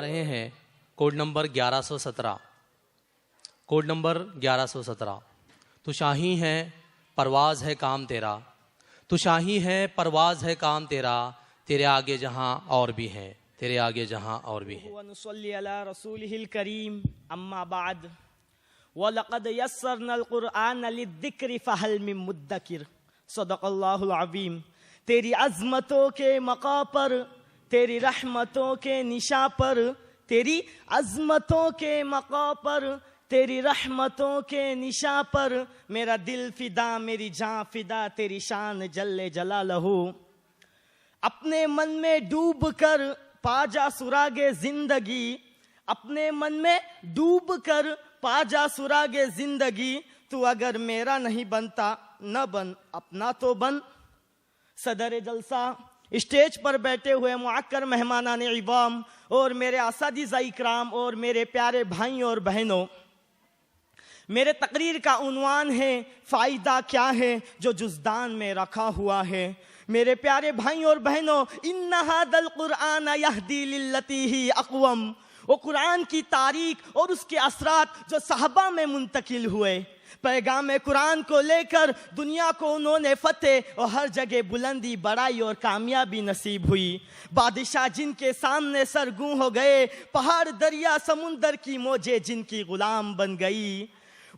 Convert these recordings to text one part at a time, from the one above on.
رہے ہیں code number 1117، code number 1117۔ تو شاہی ہے پرواز ہے کام تیرا، تو شاہی ہے پرواز ہے کام تیرا، تیرے آگے جہاں اور بھی ہیں، تیرے آگے جہاں اور بھی ہیں۔ ونصلی علی رسولہ الکریم، اما بعد، وَلَقَدْ يَسَّرْنَا الْقُرْآنَ لِلذِّكْرِ فَهَلْ مِن مُدَّكِرٍ۔ صدق اللہ العظیم۔ تیری عظمتوں کے مقام پر، تیری رحمتوں کے نشاں پر، تیری عظمتوں کے مقام پر، تیری رحمتوں کے نشاں پر، میرا دل فدا، میری جان فدا، تیری شان جل جلالہ۔ اپنے من میں ڈوب کر پا جا سراغ زندگی، اپنے من میں ڈوب کر پا جا سراغ زندگی، تو اگر میرا نہیں بنتا نہ بن، اپنا تو بن۔ صدر جلسہ، اسٹیج پر بیٹھے ہوئے معکر مہمانان عظام اور میرے اساتذہ اکرام اور میرے پیارے بھائیوں اور بہنوں، میرے تقریر کا عنوان ہے فائدہ کیا ہے جو جزدان میں رکھا ہوا ہے۔ میرے پیارے بھائیوں اور بہنوں، ان ھذا القرآن یہدی للتی ہی اقوم، وہ قرآن کی تاریخ اور اس کے اثرات جو صحابہ میں منتقل ہوئے، پیغام قرآن کو لے کر دنیا کو انہوں نے فتح اور ہر جگہ بلندی، بڑائی اور کامیابی نصیب ہوئی۔ بادشاہ جن کے سامنے سرگوں ہو گئے، پہاڑ دریا سمندر کی موجیں جن کی غلام بن گئی۔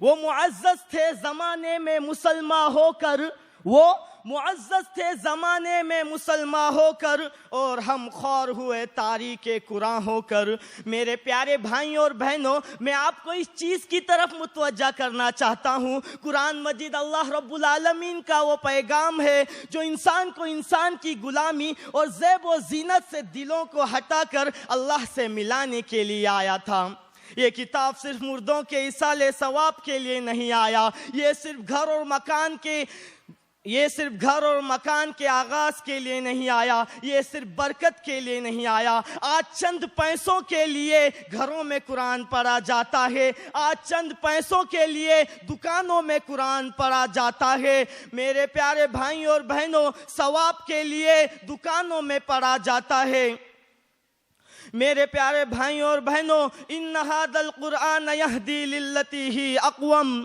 وہ معزز تھے زمانے میں مسلمان ہو کر، وہ معزز تھے زمانے میں مسلمان ہو کر، اور ہم خوار ہوئے تاریخ قرآن ہو کر۔ میرے پیارے بھائیوں اور بہنوں، میں آپ کو اس چیز کی طرف متوجہ کرنا چاہتا ہوں، قرآن مجید اللہ رب العالمین کا وہ پیغام ہے جو انسان کو انسان کی غلامی اور زیب و زینت سے دلوں کو ہٹا کر اللہ سے ملانے کے لیے آیا تھا۔ یہ کتاب صرف مردوں کے ایصال ثواب کے لیے نہیں آیا، یہ صرف گھر اور مکان کے آغاز کے لیے نہیں آیا، یہ صرف برکت کے لیے نہیں آیا۔ آج چند پیسوں کے لیے گھروں میں قرآن پڑھا جاتا ہے، آج چند پیسوں کے لیے دکانوں میں قرآن پڑھا جاتا ہے۔ میرے پیارے بھائیوں اور بہنوں، ثواب کے لیے دکانوں میں پڑھا جاتا ہے۔ میرے پیارے بھائیوں اور بہنوں، ان ھذا القرآن یہدی للتی ہی اقوم،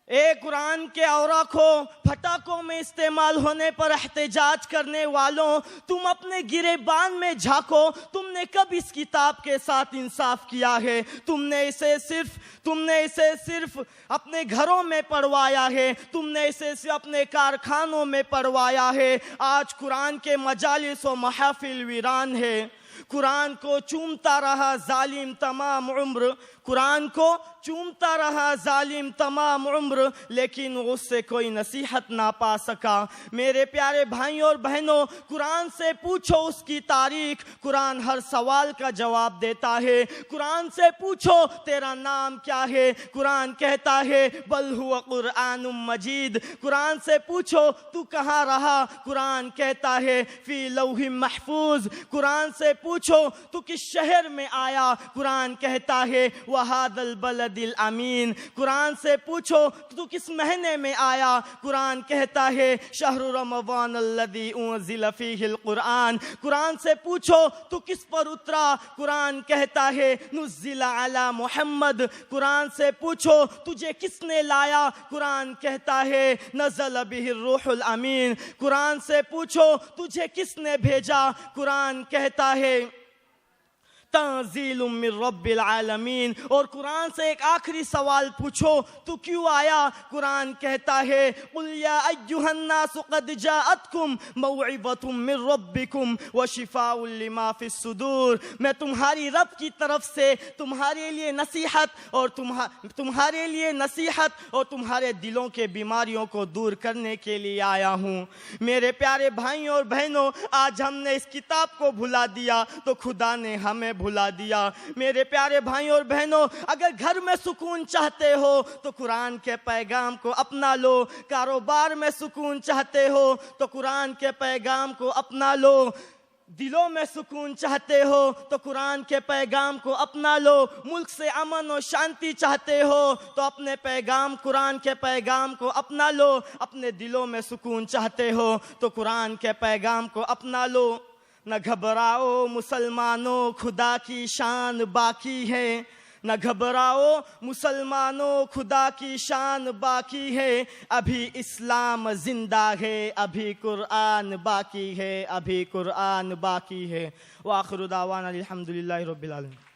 اے قرآن کے اوراقوں، پھٹاکوں میں استعمال ہونے پر احتجاج کرنے والوں، تم اپنے گریبان میں جھانکو، تم نے کب اس کتاب کے ساتھ انصاف کیا ہے؟ تم نے اسے صرف اپنے گھروں میں پڑھوایا ہے، تم نے اسے صرف اپنے کارخانوں میں پڑھوایا ہے۔ آج قرآن کے مجالس و محافل ویران ہے۔ قرآن کو چومتا رہا ظالم تمام عمر، قرآن کو چومتا رہا ظالم تمام عمر، لیکن اس سے کوئی نصیحت نہ پا سکا۔ میرے پیارے بھائیوں اور بہنوں، قرآن سے پوچھو اس کی تاریخ، قرآن ہر سوال کا جواب دیتا ہے۔ قرآن سے پوچھو تیرا نام کیا ہے، قرآن کہتا ہے بل ہوا قرآن مجید۔ قرآن سے پوچھو تو کہاں رہا، قرآن کہتا ہے فی لوح محفوظ۔ قرآن سے پوچھو تو کس شہر میں آیا، قرآن کہتا ہے وَهَذَا الْبَلَدِ الْأَمِينَ۔ قرآن سے پوچھو تو کس مہینے میں آیا، قرآن کہتا ہے شہر رمضان الذی انزل فیہ القرآن۔ قرآن سے پوچھو تو کس پر اترا، قرآن کہتا ہے نزل علی محمد۔ قرآن سے پوچھو تجھے کس نے لایا، قرآن کہتا ہے نزل بہ الروح الامین۔ قرآن سے پوچھو تجھے کس نے بھیجا، قرآن کہتا ہے تنزیل من رب العالمین۔ اور قرآن سے ایک آخری سوال پوچھو تو کیوں آیا، قرآن کہتا ہے قل یا ایھا الناس قد جاءتکم موعظۃ من ربکم وشفاء لما فی الصدور۔ میں تمہاری رب کی طرف سے تمہارے لیے نصیحت اور تمہارے دلوں کے بیماریوں کو دور کرنے کے لیے آیا ہوں۔ میرے پیارے بھائیوں اور بہنوں، آج ہم نے اس کتاب کو بھلا دیا تو خدا نے ہمیں بھلا دیا۔ میرے پیارے بھائیوں اور بہنوں، اگر گھر میں سکون چاہتے ہو تو قرآن کے پیغام کو اپنا لو، کاروبار میں سکون چاہتے ہو تو قرآن کے پیغام کو اپنا لو، دلوں میں سکون چاہتے ہو تو قرآن کے پیغام کو اپنا لو، ملک سے امن و شانتی چاہتے ہو تو اپنے پیغام قرآن کے پیغام کو اپنا لو، اپنے دلوں میں سکون چاہتے ہو تو قرآن کے پیغام کو اپنا لو۔ نہ گھبراؤ مسلمانوں خدا کی شان باقی ہے، نہ گھبراؤ مسلمانوں خدا کی شان باقی ہے، ابھی اسلام زندہ ہے، ابھی قرآن باقی ہے، ابھی قرآن باقی ہے۔ وآخر دعوانا الحمدللہ رب العالمین۔